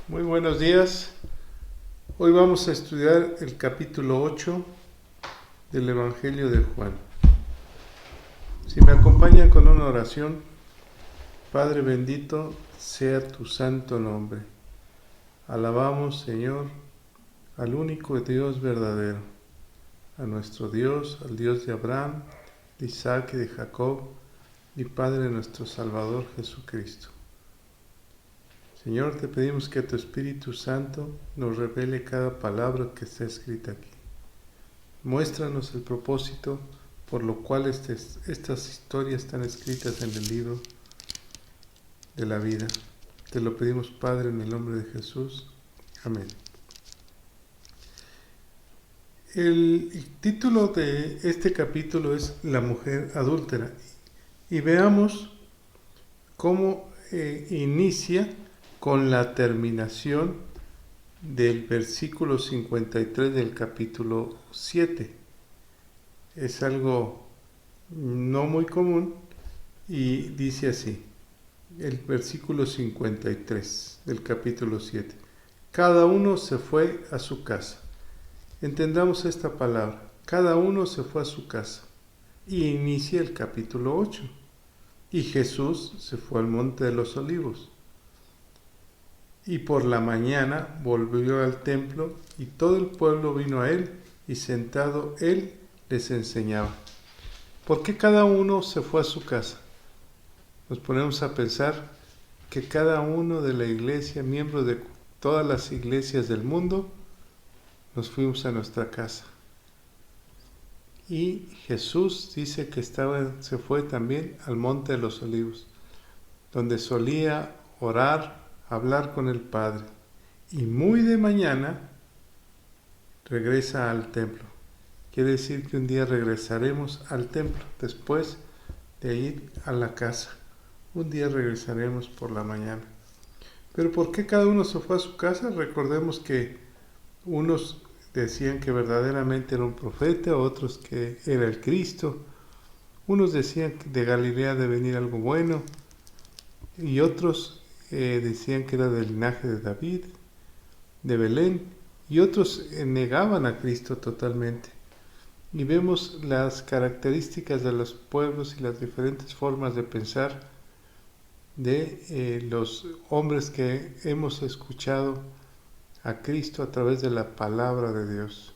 Muy buenos días. Hoy vamos a estudiar el capítulo 8 del Evangelio de Juan. Si me acompañan con una oración: Padre bendito sea tu santo nombre. Alabamos, Señor, al único Dios verdadero, a nuestro Dios, al Dios de Abraham, de Isaac y de Jacob, y Padre de nuestro Salvador Jesucristo. Señor, te pedimos que tu Espíritu Santo nos revele cada palabra que está escrita aquí. Muéstranos el propósito por lo cual estas historias están escritas en el libro de la vida. Te lo pedimos, Padre, en el nombre de Jesús. Amén. El título de este capítulo es La mujer adúltera. Y veamos cómo inicia con la terminación del versículo 53 del capítulo 7. Es algo no muy común y dice así, el versículo 53 del capítulo 7. Cada uno se fue a su casa. Entendamos esta palabra. Cada uno se fue a su casa. Y inicia el capítulo 8. Y Jesús se fue al monte de los olivos. Y por la mañana volvió al templo y todo el pueblo vino a él y sentado él les enseñaba. ¿Por qué cada uno se fue a su casa? Nos ponemos a pensar que cada uno de la iglesia, miembros de todas las iglesias del mundo, nos fuimos a nuestra casa. Y Jesús dice que se fue también al monte de los olivos, donde solía orar, hablar con el Padre. Y muy de mañana regresa al templo. Quiere decir que un día regresaremos al templo, después de ir a la casa. Un día regresaremos por la mañana. Pero ¿por qué cada uno se fue a su casa? Recordemos que unos decían que verdaderamente era un profeta, otros que era el Cristo. Unos decían que de Galilea de venir algo bueno, y otros decían que era del linaje de David, de Belén, y otros negaban a Cristo totalmente. Y vemos las características de los pueblos y las diferentes formas de pensar de los hombres que hemos escuchado a Cristo a través de la palabra de Dios,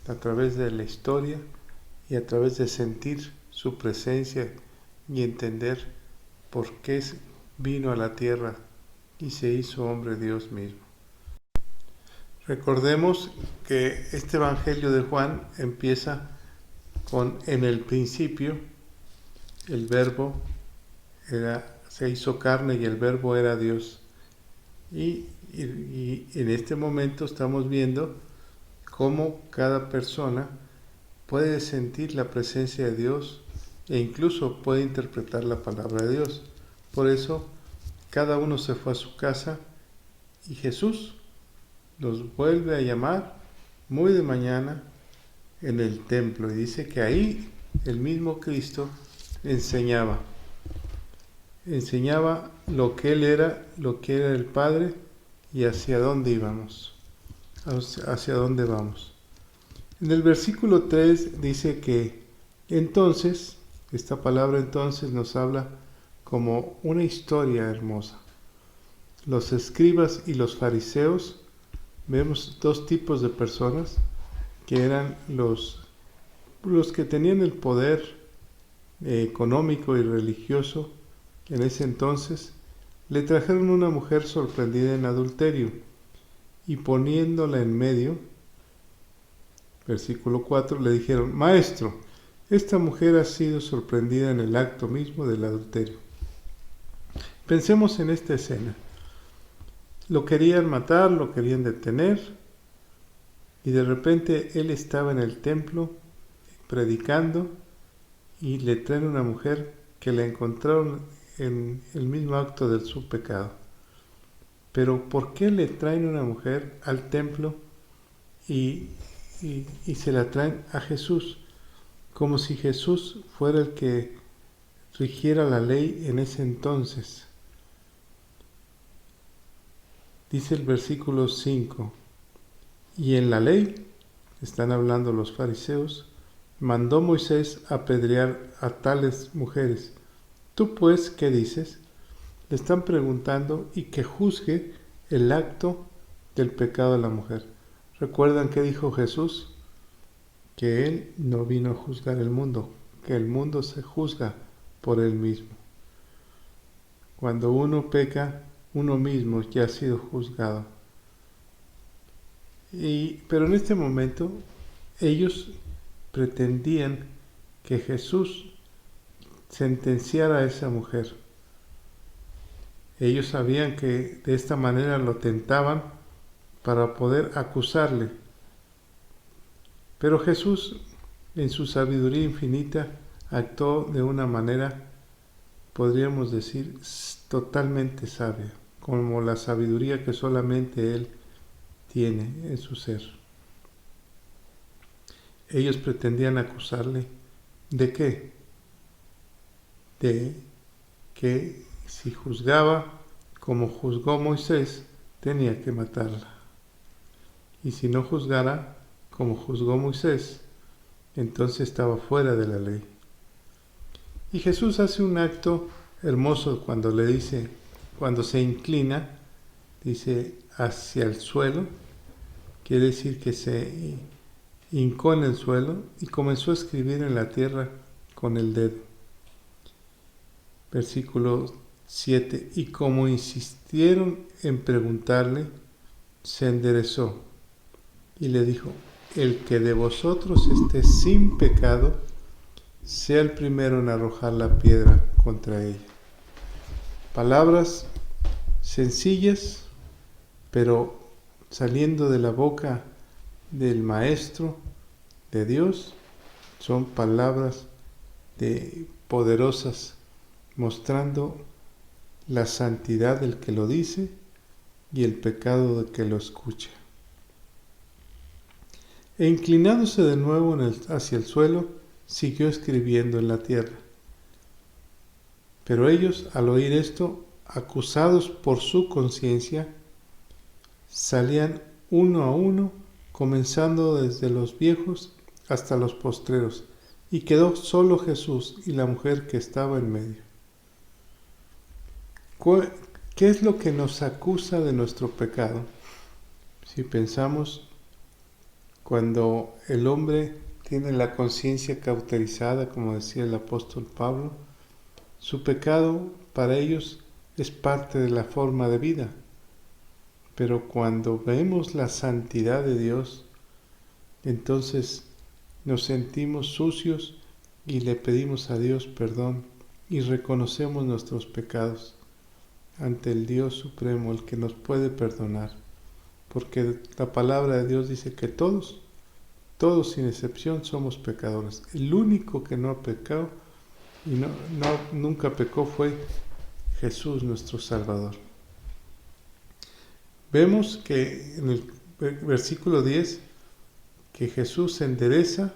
a través de la historia y a través de sentir su presencia y entender por qué vino a la tierra y se hizo hombre Dios mismo. Recordemos que este Evangelio de Juan empieza con: en el principio el Verbo se hizo carne y el Verbo era Dios. Y en este momento estamos viendo cómo cada persona puede sentir la presencia de Dios e incluso puede interpretar la palabra de Dios. Por eso cada uno se fue a su casa y Jesús los vuelve a llamar muy de mañana en el templo, y dice que ahí el mismo Cristo enseñaba lo que Él era, lo que era el Padre y hacia dónde íbamos, hacia dónde vamos. En el versículo 3 dice que entonces, esta palabra entonces nos habla como una historia hermosa. Los escribas y los fariseos, vemos dos tipos de personas que eran los que tenían el poder económico y religioso en ese entonces. Le trajeron una mujer sorprendida en adulterio y poniéndola en medio, versículo 4, le dijeron: Maestro, esta mujer ha sido sorprendida en el acto mismo del adulterio. Pensemos en esta escena. Lo querían matar, lo querían detener, y de repente él estaba en el templo predicando y le traen una mujer que la encontraron en el mismo acto de su pecado. Pero ¿por qué le traen una mujer al templo y se la traen a Jesús? Como si Jesús fuera el que rigiera la ley en ese entonces. Dice el versículo 5, y en la ley, están hablando los fariseos, mandó Moisés apedrear a tales mujeres. ¿Tú pues qué dices? Le están preguntando y que juzgue el acto del pecado de la mujer. ¿Recuerdan qué dijo Jesús? Que Él no vino a juzgar el mundo, que el mundo se juzga por Él mismo. Cuando uno peca, uno mismo ya ha sido juzgado. Pero en este momento, ellos pretendían que Jesús sentenciara a esa mujer. Ellos sabían que de esta manera lo tentaban para poder acusarle. Pero Jesús, en su sabiduría infinita, actuó de una manera, podríamos decir, totalmente sabia, como la sabiduría que solamente Él tiene en su ser. Ellos pretendían acusarle ¿de qué? De que si juzgaba como juzgó Moisés, tenía que matarla. Y si no juzgara como juzgó Moisés, entonces estaba fuera de la ley. Y Jesús hace un acto hermoso cuando le dice, cuando se inclina, dice hacia el suelo, quiere decir que se hincó en el suelo y comenzó a escribir en la tierra con el dedo. Versículo 7, y como insistieron en preguntarle, se enderezó y le dijo, el que de vosotros esté sin pecado, sea el primero en arrojar la piedra contra ella. Palabras sencillas, pero saliendo de la boca del Maestro, de Dios, son palabras poderosas, mostrando la santidad del que lo dice y el pecado del que lo escucha. E inclinándose de nuevo hacia el suelo, siguió escribiendo en la tierra. Pero ellos, al oír esto, acusados por su conciencia, salían uno a uno, comenzando desde los viejos hasta los postreros, y quedó solo Jesús y la mujer que estaba en medio. ¿Qué es lo que nos acusa de nuestro pecado? Si pensamos, cuando el hombre tiene la conciencia cauterizada, como decía el apóstol Pablo, su pecado para ellos es parte de la forma de vida. Pero cuando vemos la santidad de Dios, entonces nos sentimos sucios y le pedimos a Dios perdón y reconocemos nuestros pecados ante el Dios Supremo, el que nos puede perdonar. Porque la palabra de Dios dice que todos sin excepción somos pecadores. El único que no ha pecado y nunca pecó fue Jesús, nuestro Salvador. Vemos que en el versículo 10, que Jesús se endereza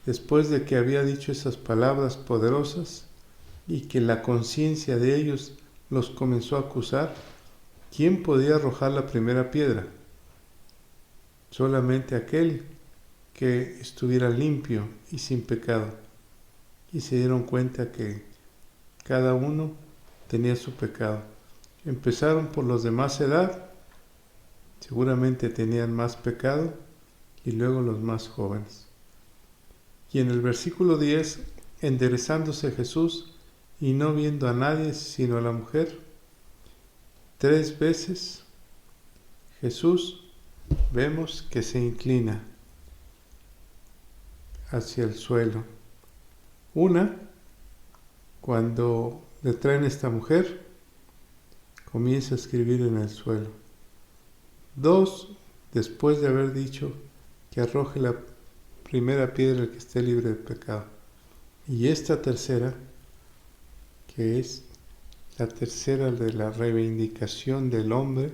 después de que había dicho esas palabras poderosas y que la conciencia de ellos los comenzó a acusar. ¿Quién podía arrojar la primera piedra? Solamente aquel que estuviera limpio y sin pecado. Y se dieron cuenta que cada uno tenía su pecado. Empezaron por los de más edad, seguramente tenían más pecado, y luego los más jóvenes. Y en el versículo 10, enderezándose Jesús y no viendo a nadie sino a la mujer, 3 veces Jesús vemos que se inclina hacia el suelo. Una, cuando le traen a esta mujer, comienza a escribir en el suelo. 2, después de haber dicho que arroje la primera piedra el que esté libre de pecado. Y esta tercera, que es la tercera de la reivindicación del hombre,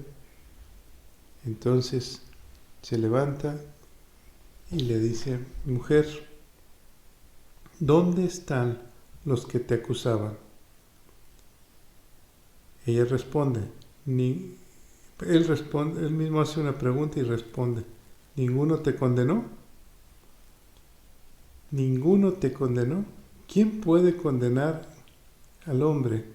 entonces se levanta y le dice, mujer, ¿dónde están los que te acusaban? Ella responde, Él responde, él mismo hace una pregunta y responde: ¿ninguno te condenó? ¿Ninguno te condenó? ¿Quién puede condenar al hombre?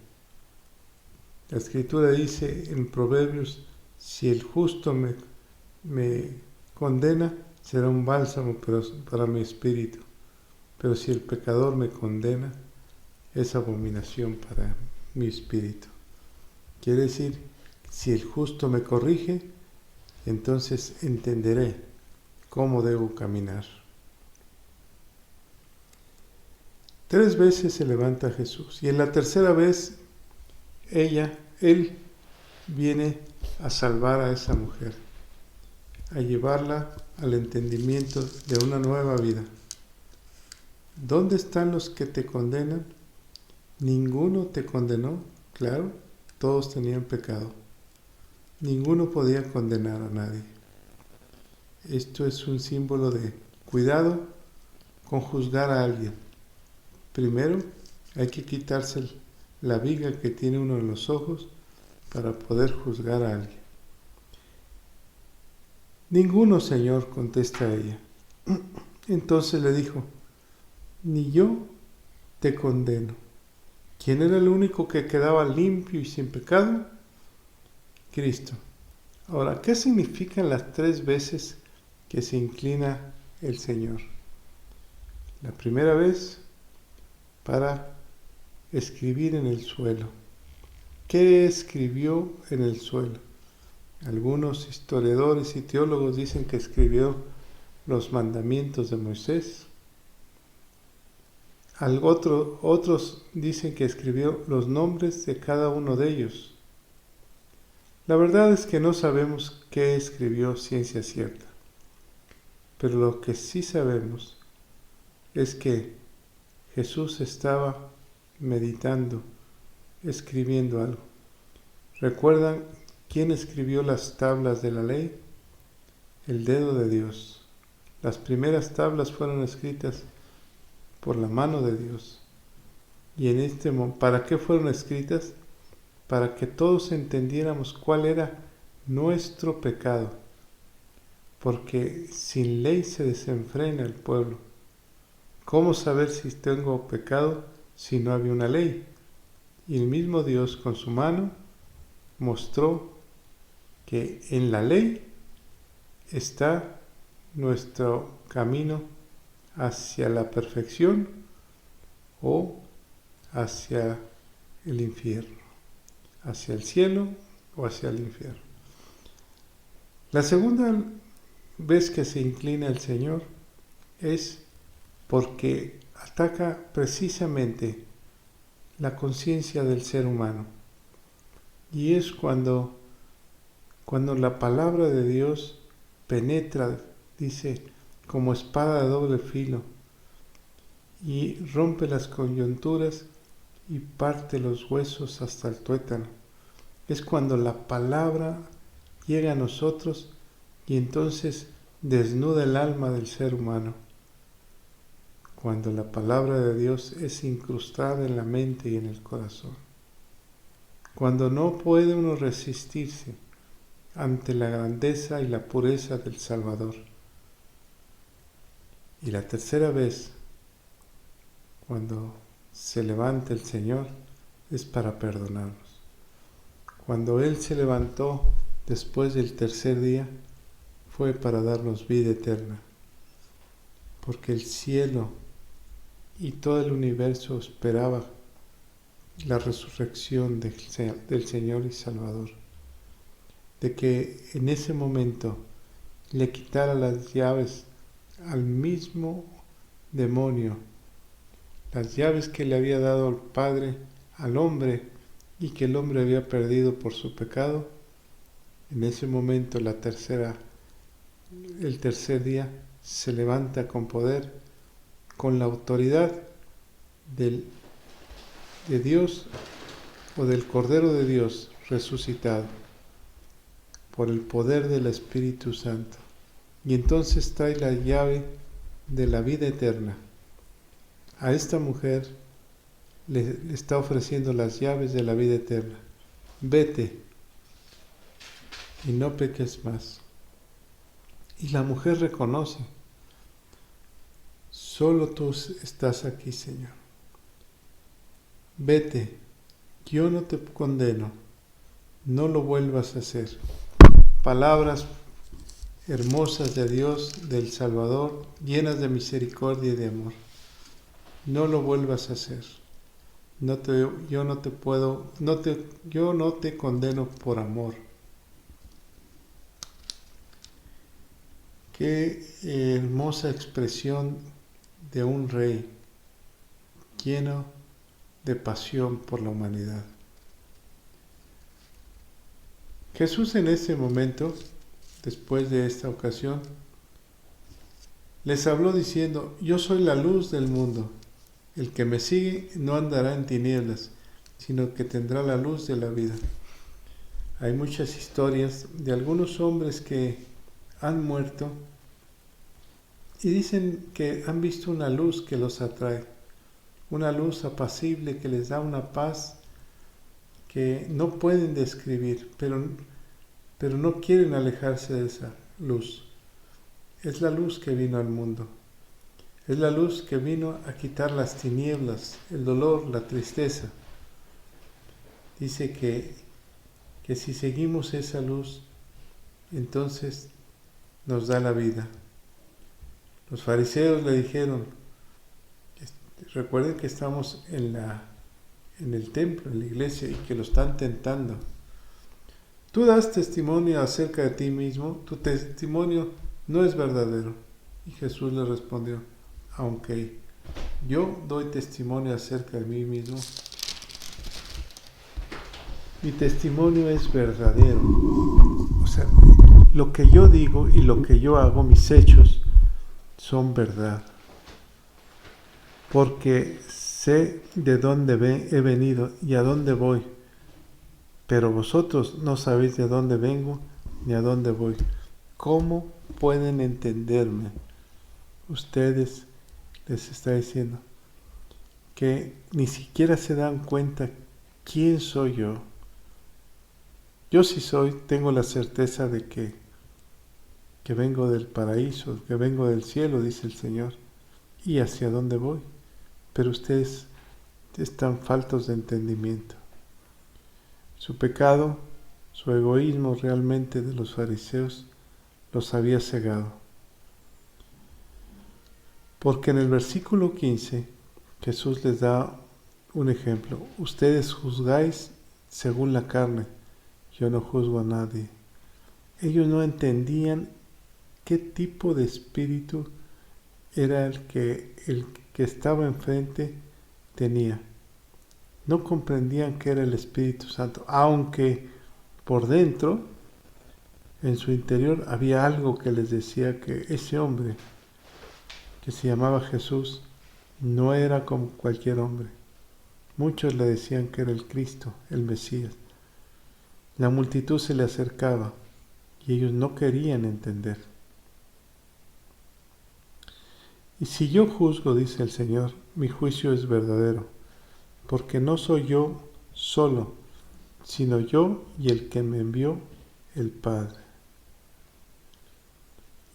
La Escritura dice en Proverbios: si el justo me condena, será un bálsamo para mi espíritu. Pero si el pecador me condena, es abominación para mi espíritu. Quiere decir, si el justo me corrige, entonces entenderé cómo debo caminar. 3 veces se levanta Jesús, y en la tercera vez él viene a salvar a esa mujer, a llevarla al entendimiento de una nueva vida. ¿Dónde están los que te condenan? ¿Ninguno te condenó? Claro, todos tenían pecado. Ninguno podía condenar a nadie. Esto es un símbolo de cuidado con juzgar a alguien. Primero, hay que quitarse la viga que tiene uno en los ojos para poder juzgar a alguien. Ninguno, Señor, contesta ella. Entonces le dijo: ni yo te condeno. ¿Quién era el único que quedaba limpio y sin pecado? Cristo. Ahora, ¿qué significan las 3 veces que se inclina el Señor? La primera vez, para escribir en el suelo. ¿Qué escribió en el suelo? Algunos historiadores y teólogos dicen que escribió los mandamientos de Moisés. Otros dicen que escribió los nombres de cada uno de ellos. La verdad es que no sabemos qué escribió ciencia cierta, pero lo que sí sabemos es que Jesús estaba meditando, escribiendo algo. ¿Recuerdan quién escribió las tablas de la ley? El dedo de Dios. Las primeras tablas fueron escritas por la mano de Dios. Y ¿para qué fueron escritas? Para que todos entendiéramos cuál era nuestro pecado. Porque sin ley se desenfrena el pueblo. ¿Cómo saber si tengo pecado si no había una ley? Y el mismo Dios con su mano mostró que en la ley está nuestro camino hacia la perfección o hacia el infierno, hacia el cielo o hacia el infierno. La segunda vez que se inclina el Señor es porque ataca precisamente la conciencia del ser humano. Y es cuando la palabra de Dios penetra, dice, como espada de doble filo, y rompe las coyunturas y parte los huesos hasta el tuétano. Es cuando la palabra llega a nosotros y entonces desnuda el alma del ser humano. Cuando la palabra de Dios es incrustada en la mente y en el corazón. Cuando no puede uno resistirse ante la grandeza y la pureza del Salvador. Y la tercera vez, cuando se levanta el Señor, es para perdonarnos. Cuando Él se levantó después del tercer día, fue para darnos vida eterna. Porque el cielo y todo el universo esperaba la resurrección del Señor y Salvador. De que en ese momento le quitara las llaves al mismo demonio, las llaves que le había dado el Padre al hombre y que el hombre había perdido por su pecado. En ese momento el tercer día se levanta con poder, con la autoridad de Dios o del Cordero de Dios resucitado por el poder del Espíritu Santo. Y entonces trae la llave de la vida eterna. A esta mujer le está ofreciendo las llaves de la vida eterna. Vete y no peques más. Y la mujer reconoce, solo tú estás aquí, Señor. Vete, yo no te condeno, no lo vuelvas a hacer. Palabras hermosas de Dios, del Salvador, llenas de misericordia y de amor. No lo vuelvas a hacer. Yo no te condeno por amor. Qué hermosa expresión de un rey lleno de pasión por la humanidad. Jesús en ese momento, después de esta ocasión, les habló diciendo: yo soy la luz del mundo. El que me sigue no andará en tinieblas, sino que tendrá la luz de la vida. Hay muchas historias de algunos hombres que han muerto y dicen que han visto una luz que los atrae, una luz apacible que les da una paz que no pueden describir, pero no quieren alejarse de esa luz. Es la luz que vino al mundo. Es la luz que vino a quitar las tinieblas, el dolor, la tristeza. Dice que si seguimos esa luz, entonces nos da la vida. Los fariseos le dijeron, recuerden que estamos en el templo, en la iglesia, y que lo están tentando. Tú das testimonio acerca de ti mismo, tu testimonio no es verdadero. Y Jesús le respondió: aunque yo doy testimonio acerca de mí mismo, mi testimonio es verdadero. O sea, lo que yo digo y lo que yo hago, mis hechos, son verdad. Porque sé de dónde he venido y a dónde voy, pero vosotros no sabéis de dónde vengo ni a dónde voy. ¿Cómo pueden entenderme? Ustedes, les está diciendo, que ni siquiera se dan cuenta quién soy yo. Yo sí tengo la certeza de que vengo del paraíso, que vengo del cielo, dice el Señor, y hacia dónde voy. Pero ustedes están faltos de entendimiento. Su pecado, su egoísmo realmente de los fariseos los había cegado. Porque en el versículo 15 Jesús les da un ejemplo. Ustedes juzgáis según la carne, yo no juzgo a nadie. Ellos no entendían qué tipo de espíritu era el que estaba enfrente tenía. No comprendían que era el Espíritu Santo, aunque por dentro, en su interior, había algo que les decía que ese hombre, que se llamaba Jesús, no era como cualquier hombre. Muchos le decían que era el Cristo, el Mesías. La multitud se le acercaba y ellos no querían entender. Y si yo juzgo, dice el Señor, mi juicio es verdadero, porque no soy yo solo, sino yo y el que me envió, el Padre.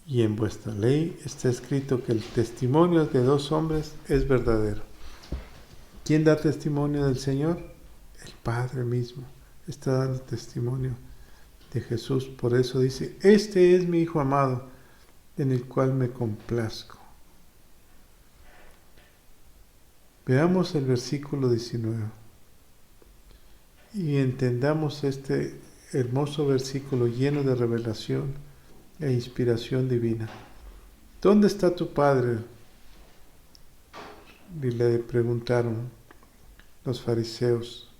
Y en vuestra ley está escrito que el testimonio de dos hombres es verdadero. ¿Quién da testimonio del Señor? El Padre mismo está dando testimonio de Jesús. Por eso dice: este es mi Hijo amado, en el cual me complazco. Veamos el versículo 19 y entendamos este hermoso versículo lleno de revelación e inspiración divina. ¿Dónde está tu Padre?, y le preguntaron los fariseos.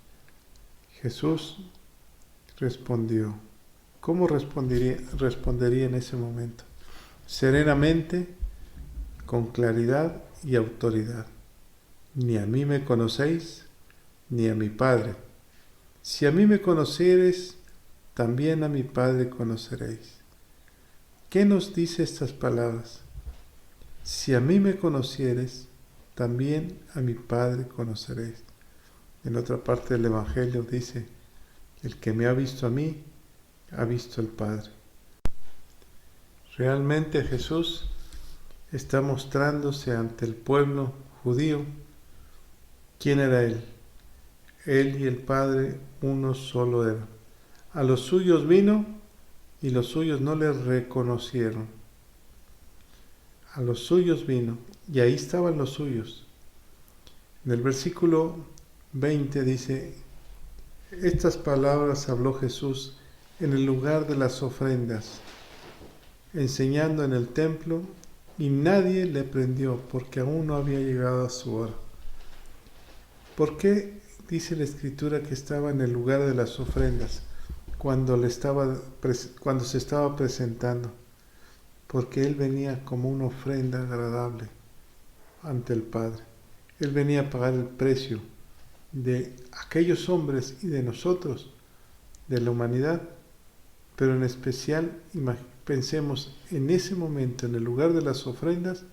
Jesús respondió. ¿Cómo respondería en ese momento? Serenamente, con claridad y autoridad. Ni a mí me conocéis, ni a mi Padre. Si a mí me conociereis, también a mi Padre conoceréis. ¿Qué nos dice estas palabras? Si a mí me conociereis, también a mi Padre conoceréis. En otra parte del Evangelio dice: el que me ha visto a mí, ha visto al Padre. Realmente Jesús está mostrándose ante el pueblo judío. ¿Quién era Él? Él y el Padre uno solo eran. A los suyos vino y los suyos no le reconocieron. A los suyos vino y ahí estaban los suyos. En el versículo 20 dice: estas palabras habló Jesús en el lugar de las ofrendas, enseñando en el templo, y nadie le prendió porque aún no había llegado a su hora. ¿Por qué dice la Escritura que estaba en el lugar de las ofrendas cuando se estaba presentando? Porque Él venía como una ofrenda agradable ante el Padre. Él venía a pagar el precio de aquellos hombres y de nosotros, de la humanidad, pero en especial pensemos en ese momento, en el lugar de las ofrendas,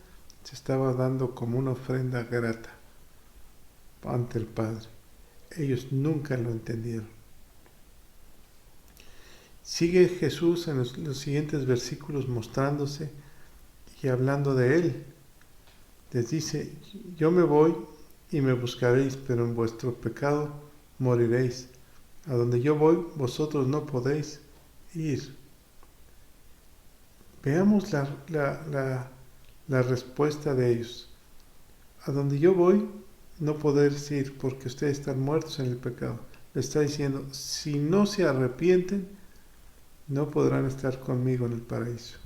se estaba dando como una ofrenda grata ante el Padre. Ellos nunca lo entendieron. Sigue Jesús en los siguientes versículos mostrándose y hablando de Él. Les dice: yo me voy y me buscaréis, pero en vuestro pecado moriréis. A donde yo voy, vosotros no podéis ir. Veamos la respuesta de ellos. A donde yo voy, no podéis ir porque ustedes están muertos en el pecado. Le está diciendo: si no se arrepienten, no podrán estar conmigo en el paraíso.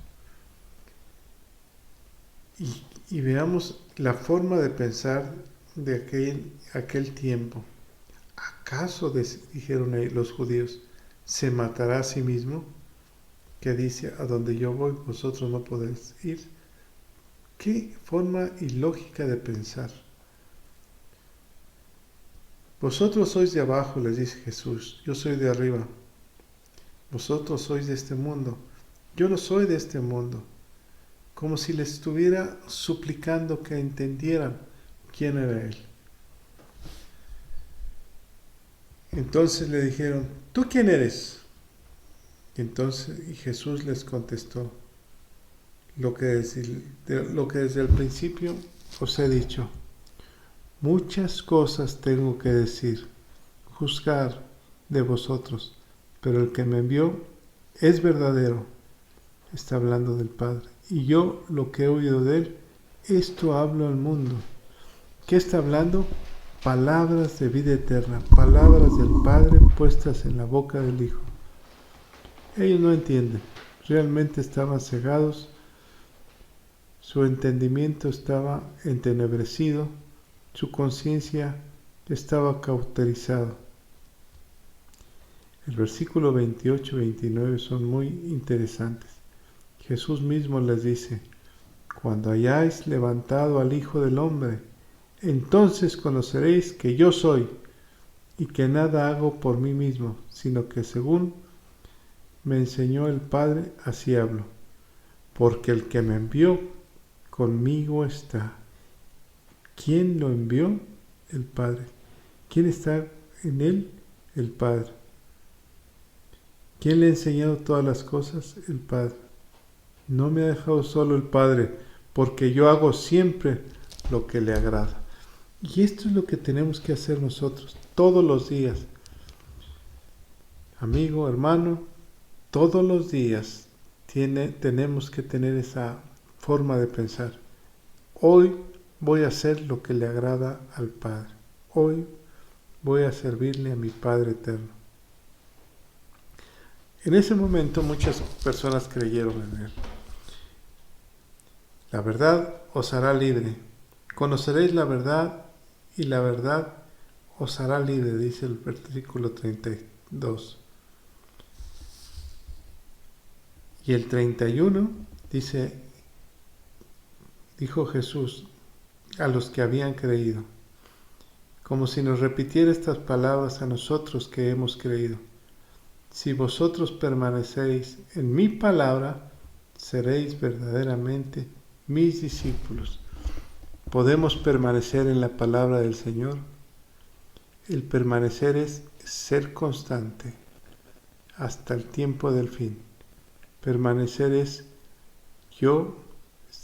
Y veamos la forma de pensar de aquel tiempo. ¿Acaso, dijeron los judíos, se matará a sí mismo? Que dice: a donde yo voy, vosotros no podéis ir. Qué forma ilógica de pensar. Vosotros sois de abajo, les dice Jesús, yo soy de arriba. Vosotros sois de este mundo, yo no soy de este mundo. Como si les estuviera suplicando que entendieran quién era Él. Entonces le dijeron: ¿tú quién eres? Y Jesús les contestó: lo que desde el principio os he dicho. Muchas cosas tengo que decir, juzgar de vosotros, pero el que me envió es verdadero. Está hablando del Padre. Y yo lo que he oído de Él, esto hablo al mundo. ¿Qué está hablando? Palabras de vida eterna, palabras del Padre puestas en la boca del Hijo. Ellos no entienden, realmente estaban cegados, su entendimiento estaba entenebrecido, su conciencia estaba cauterizado. El versículo 28 y 29 son muy interesantes. Jesús mismo les dice: cuando hayáis levantado al Hijo del Hombre, entonces conoceréis que yo soy, y que nada hago por mí mismo, sino que según me enseñó el Padre, así hablo. Porque el que me envió, conmigo está. ¿Quién lo envió? El Padre. ¿Quién está en Él? El Padre. ¿Quién le ha enseñado todas las cosas? El Padre. No me ha dejado solo el Padre, porque yo hago siempre lo que le agrada. Y esto es lo que tenemos que hacer nosotros, todos los días. Amigo, hermano, todos los días tenemos que tener esa forma de pensar. Hoy voy a hacer lo que le agrada al Padre. Hoy voy a servirle a mi Padre eterno. En ese momento muchas personas creyeron en Él. La verdad os hará libre. Conoceréis la verdad y la verdad os hará libre, dice el versículo 32. Y el 31 dijo Jesús a los que habían creído, como si nos repitiera estas palabras a nosotros que hemos creído: si vosotros permanecéis en mi palabra, seréis verdaderamente mis discípulos. ¿Podemos permanecer en la palabra del Señor? El permanecer es ser constante, hasta el tiempo del fin. Permanecer es: yo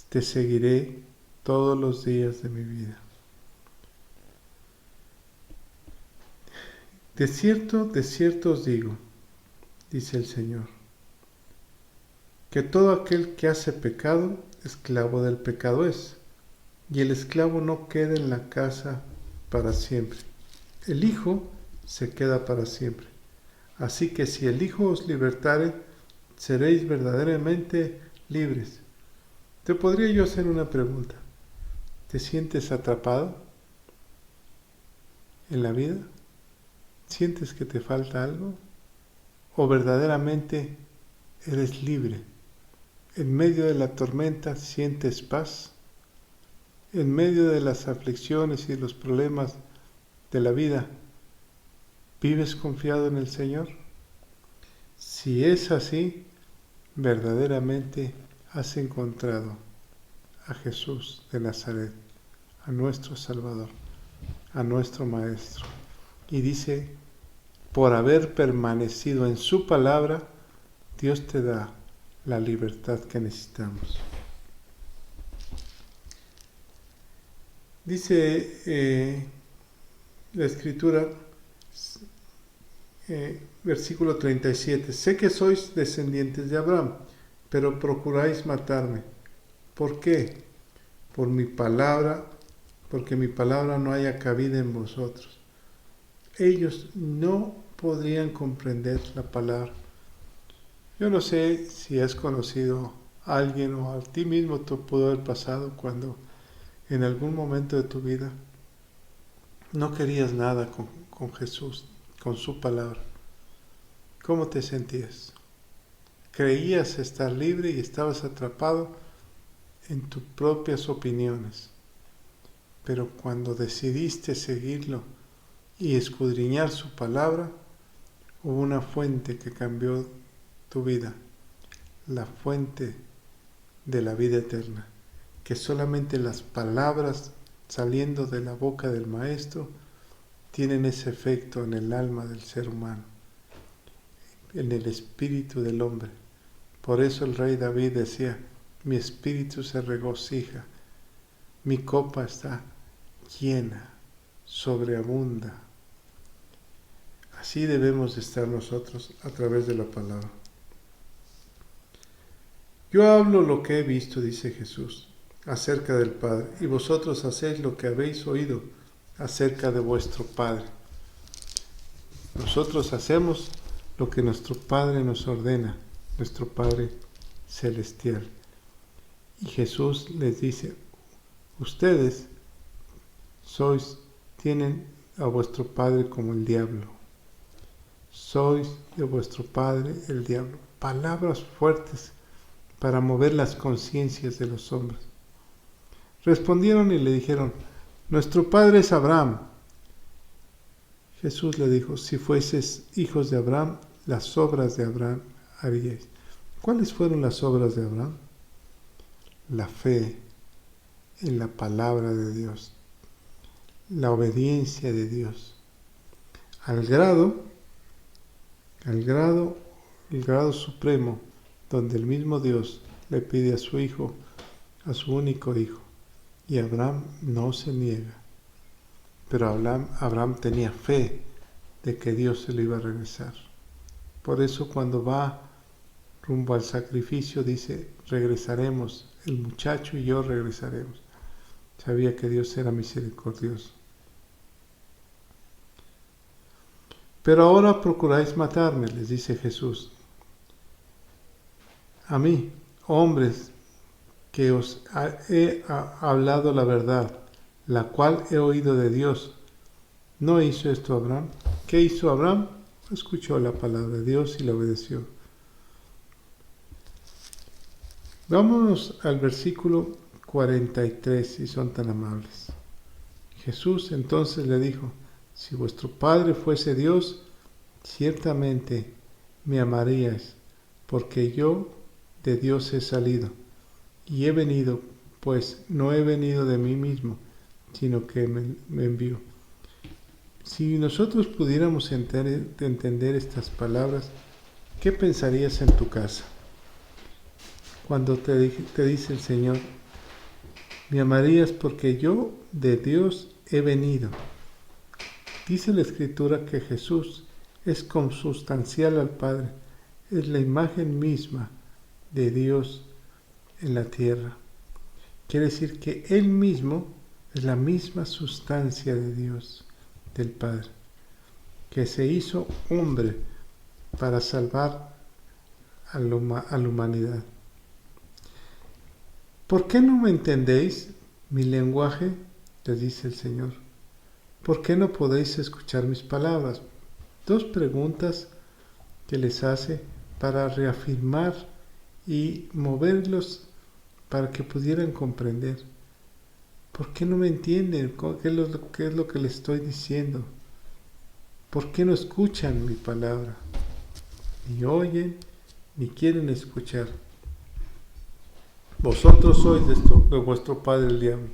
te seguiré todos los días de mi vida. De cierto os digo, dice el Señor, que todo aquel que hace pecado, esclavo del pecado es, y el esclavo no queda en la casa para siempre. El Hijo se queda para siempre. Así que si el Hijo os libertare, seréis verdaderamente libres. Te podría yo hacer una pregunta. ¿Te sientes atrapado en la vida? ¿Sientes que te falta algo? ¿O verdaderamente eres libre? En medio de la tormenta sientes paz. En medio de las aflicciones y los problemas de la vida, ¿vives confiado en el Señor? Si es así, verdaderamente has encontrado a Jesús de Nazaret, a nuestro Salvador, a nuestro Maestro. Y dice, por haber permanecido en su palabra, Dios te da la libertad que necesitamos. Dice la Escritura, versículo 37, sé que sois descendientes de Abraham, pero procuráis matarme. ¿Por qué? Porque mi palabra no haya cabida en vosotros. Ellos no podrían comprender la palabra. Yo no sé si has conocido a alguien o a ti mismo te pudo haber pasado cuando en algún momento de tu vida no querías nada con Jesús, con su palabra. ¿Cómo te sentías? Creías estar libre y estabas atrapado en tus propias opiniones. Pero cuando decidiste seguirlo y escudriñar su palabra, hubo una fuente que cambió tu vida, la fuente de la vida eterna, que solamente las palabras saliendo de la boca del Maestro tienen ese efecto en el alma del ser humano, en el espíritu del hombre. Por eso el rey David decía, mi espíritu se regocija, mi copa está llena, sobreabunda. Así debemos de estar nosotros a través de la palabra. Yo hablo lo que he visto, dice Jesús, acerca del Padre, y vosotros hacéis lo que habéis oído acerca de vuestro Padre. Nosotros hacemos lo que nuestro Padre nos ordena, nuestro Padre celestial. Y Jesús les dice, ustedes tienen a vuestro padre como el diablo. Sois de vuestro padre el diablo. Palabras fuertes para mover las conciencias de los hombres. Respondieron y le dijeron, nuestro padre es Abraham. Jesús le dijo, si fueseis hijos de Abraham, las obras de Abraham haríais. ¿Cuáles fueron las obras de Abraham? La fe en la palabra de Dios, la obediencia de Dios, el grado supremo, donde el mismo Dios le pide a su hijo, a su único hijo, y Abraham no se niega. Pero Abraham tenía fe de que Dios se lo iba a regresar. Por eso cuando va rumbo al sacrificio dice, regresaremos, el muchacho y yo regresaremos. Sabía que Dios era misericordioso. Pero ahora procuráis matarme, les dice Jesús. A mí, hombres, que os he hablado la verdad, la cual he oído de Dios. ¿No hizo esto Abraham? ¿Qué hizo Abraham? Escuchó la palabra de Dios y la obedeció. Vámonos al versículo 43, si son tan amables. Jesús entonces le dijo, si vuestro Padre fuese Dios, ciertamente me amaríais, porque yo de Dios he salido, y he venido, pues no he venido de mí mismo, sino que me envió. Si nosotros pudiéramos entender estas palabras, ¿qué pensarías en tu casa cuando te dice el Señor, me amarías porque yo de Dios he venido? Dice la Escritura que Jesús es consustancial al Padre, es la imagen misma de Dios en la tierra. Quiere decir que Él mismo es la misma sustancia de Dios, del Padre, que se hizo hombre para salvar a la humanidad. ¿Por qué no me entendéis mi lenguaje? Les dice el Señor. ¿Por qué no podéis escuchar mis palabras? Dos preguntas que les hace para reafirmar y moverlos para que pudieran comprender. ¿Por qué no me entienden? ¿Qué es lo que les estoy diciendo? ¿Por qué no escuchan mi palabra? Ni oyen, ni quieren escuchar. Vosotros sois de vuestro padre el diablo.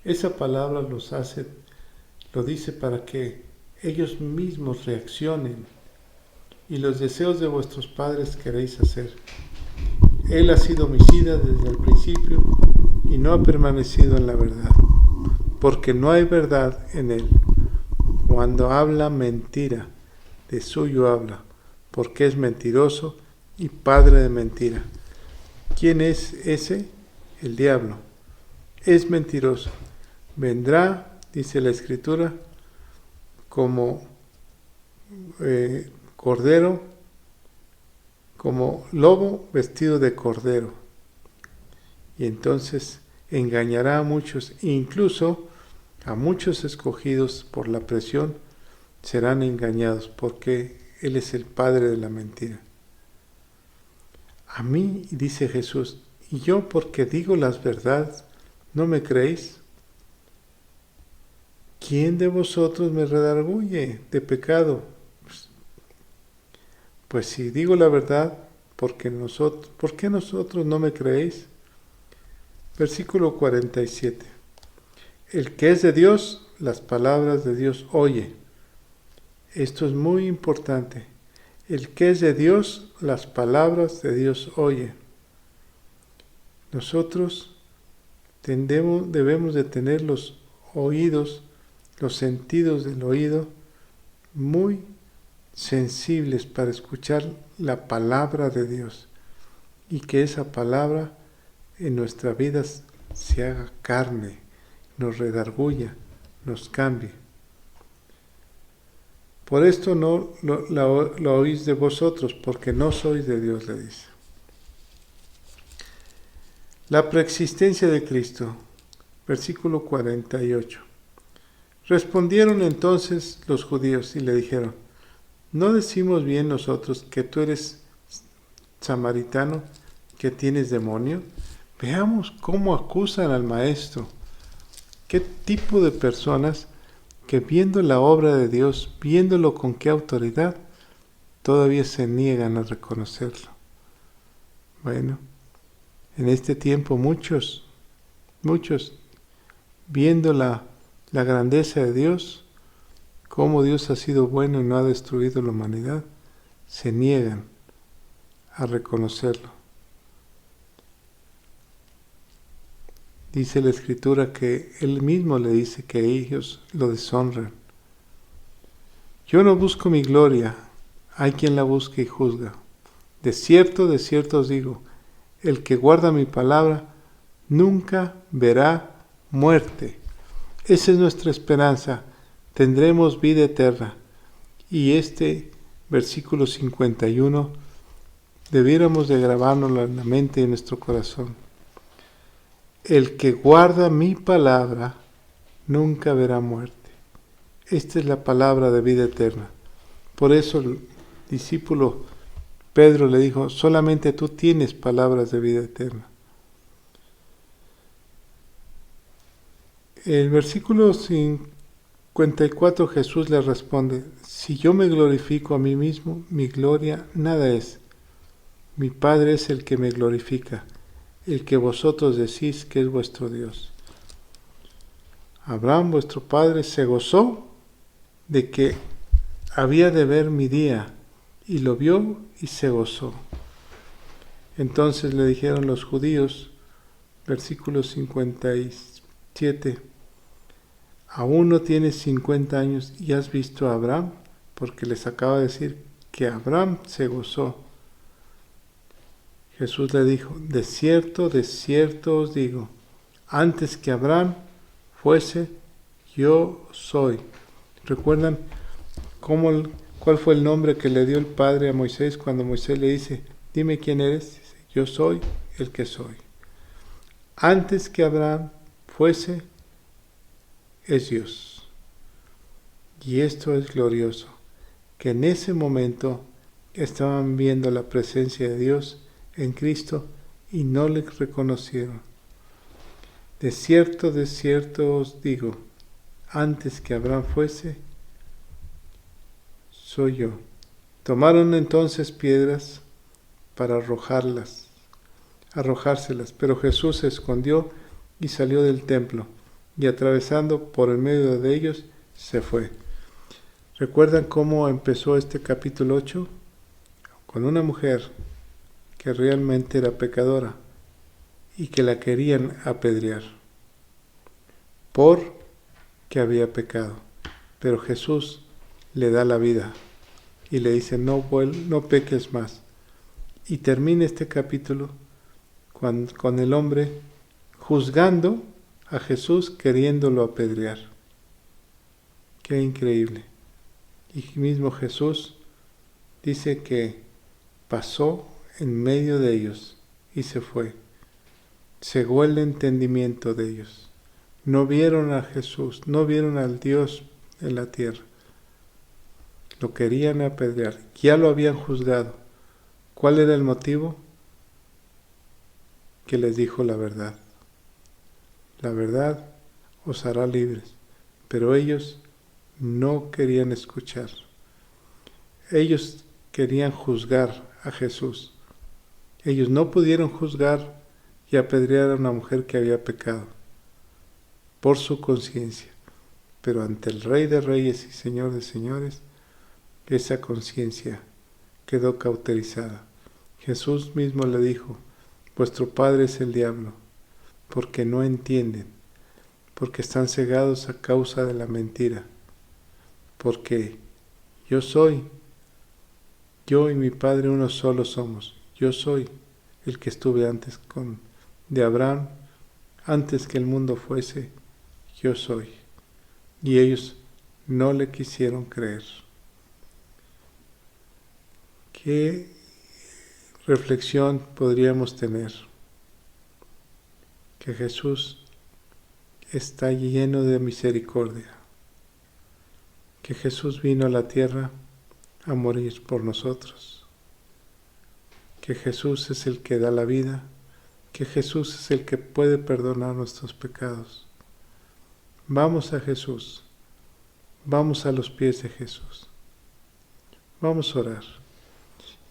Esa palabra lo dice para que ellos mismos reaccionen. Y los deseos de vuestros padres queréis hacer. Él ha sido homicida desde el principio y no ha permanecido en la verdad, porque no hay verdad en él. Cuando habla mentira, de suyo habla, porque es mentiroso y padre de mentira. ¿Quién es ese? El diablo. Es mentiroso. Vendrá, dice la Escritura, como cordero, como lobo vestido de cordero. Y entonces engañará a muchos, incluso a muchos escogidos por la presión serán engañados, porque Él es el padre de la mentira. A mí, dice Jesús, y yo porque digo las verdades, ¿no me creéis? ¿Quién de vosotros me redarguye de pecado? Pues si digo la verdad, ¿por qué nosotros no me creéis? Versículo 47. El que es de Dios, las palabras de Dios oye. Esto es muy importante. El que es de Dios, las palabras de Dios oye. Nosotros debemos de tener los oídos, los sentidos del oído muy sensibles para escuchar la palabra de Dios y que esa palabra en nuestra vida se haga carne, nos redarguya, nos cambie. Por esto no lo oís de vosotros, porque no sois de Dios, le dice. La preexistencia de Cristo, versículo 48. Respondieron entonces los judíos y le dijeron, ¿no decimos bien nosotros que tú eres samaritano, que tienes demonio? Veamos cómo acusan al Maestro. ¿Qué tipo de personas que viendo la obra de Dios, viéndolo con qué autoridad, todavía se niegan a reconocerlo? Bueno, en este tiempo muchos, viendo la grandeza de Dios, cómo Dios ha sido bueno y no ha destruido la humanidad, se niegan a reconocerlo. Dice la Escritura que Él mismo le dice que ellos lo deshonran. Yo no busco mi gloria, hay quien la busca y juzga. De cierto os digo, el que guarda mi palabra nunca verá muerte. Esa es nuestra esperanza, tendremos vida eterna. Y este versículo 51 debiéramos de grabárnoslo en la mente y en nuestro corazón. El que guarda mi palabra nunca verá muerte. Esta es la palabra de vida eterna. Por eso el discípulo Pedro le dijo, solamente tú tienes palabras de vida eterna. El versículo 54 Jesús le responde, si yo me glorifico a mí mismo, mi gloria nada es. Mi Padre es el que me glorifica, el que vosotros decís que es vuestro Dios. Abraham, vuestro padre, se gozó de que había de ver mi día y lo vio y se gozó. Entonces le dijeron los judíos, versículo 57, ¿aún no tienes 50 años y has visto a Abraham? Porque les acaba de decir que Abraham se gozó. Jesús le dijo, de cierto os digo, antes que Abraham fuese, yo soy. ¿Recuerdan cuál fue el nombre que le dio el Padre a Moisés cuando Moisés le dice, dime quién eres? Dice, yo soy el que soy. Antes que Abraham fuese, es Dios. Y esto es glorioso, que en ese momento estaban viendo la presencia de Dios en Cristo y no le reconocieron. De cierto os digo, antes que Abraham fuese, soy yo. Tomaron entonces piedras para arrojárselas, pero Jesús se escondió y salió del templo, y atravesando por el medio de ellos, se fue. ¿Recuerdan cómo empezó este capítulo 8? Con una mujer que realmente era pecadora y que la querían apedrear porque había pecado. Pero Jesús le da la vida y le dice, no peques más. Y termina este capítulo con el hombre juzgando a Jesús, queriéndolo apedrear. Qué increíble. Y mismo Jesús dice que pasó en medio de ellos y se fue. Cegó el entendimiento de ellos. No vieron a Jesús, no vieron al Dios en la tierra. Lo querían apedrear, ya lo habían juzgado. ¿Cuál era el motivo? Que les dijo la verdad. La verdad os hará libres, pero ellos no querían escuchar. Ellos querían juzgar a Jesús. Ellos no pudieron juzgar y apedrear a una mujer que había pecado por su conciencia, pero ante el Rey de Reyes y Señor de Señores, esa conciencia quedó cauterizada. Jesús mismo le dijo, vuestro padre es el diablo, porque no entienden, porque están cegados a causa de la mentira, porque yo y mi Padre uno solo somos. Yo soy el que estuve antes de Abraham, antes que el mundo fuese, yo soy. Y ellos no le quisieron creer. ¿Qué reflexión podríamos tener? Que Jesús está lleno de misericordia, que Jesús vino a la tierra a morir por nosotros, que Jesús es el que da la vida, que Jesús es el que puede perdonar nuestros pecados. Vamos a Jesús, vamos a los pies de Jesús, vamos a orar.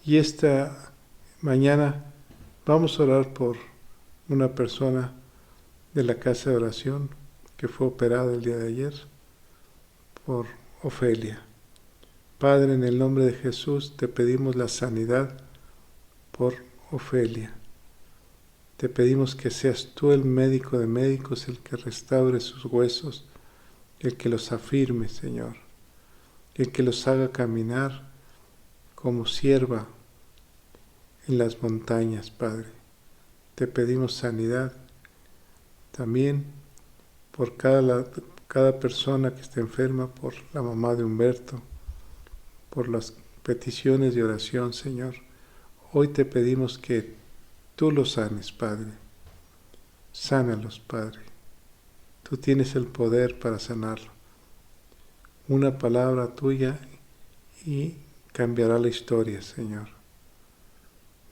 Y esta mañana vamos a orar por una persona de la casa de oración que fue operada el día de ayer, por Ofelia. Padre, en el nombre de Jesús te pedimos la sanidad por Ofelia. Te pedimos que seas tú el médico de médicos, el que restaure sus huesos, el que los afirme, Señor, el que los haga caminar como sierva en las montañas, Padre. Te pedimos sanidad también por cada persona que esté enferma, por la mamá de Humberto, por las peticiones de oración, Señor. Hoy te pedimos que tú los sanes, Padre. Sánalos, Padre. Tú tienes el poder para sanarlo. Una palabra tuya y cambiará la historia, Señor.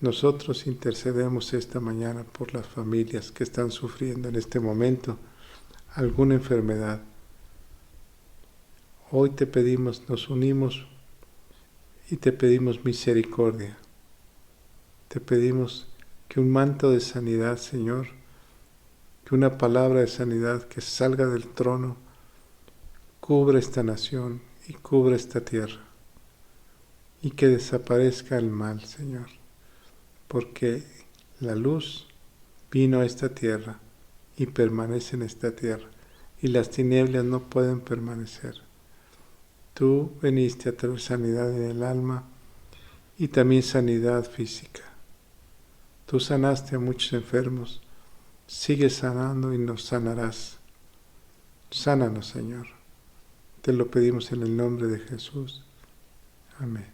Nosotros intercedemos esta mañana por las familias que están sufriendo en este momento alguna enfermedad. Hoy te pedimos, nos unimos y te pedimos misericordia. Te pedimos que un manto de sanidad, Señor, que una palabra de sanidad que salga del trono cubra esta nación y cubra esta tierra. y que desaparezca el mal, Señor, porque la luz vino a esta tierra y permanece en esta tierra, y las tinieblas no pueden permanecer. Tú viniste a traer sanidad en el alma y también sanidad física. Tú sanaste a muchos enfermos, sigues sanando y nos sanarás. Sánanos, Señor. Te lo pedimos en el nombre de Jesús. Amén.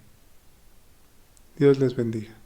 Dios les bendiga.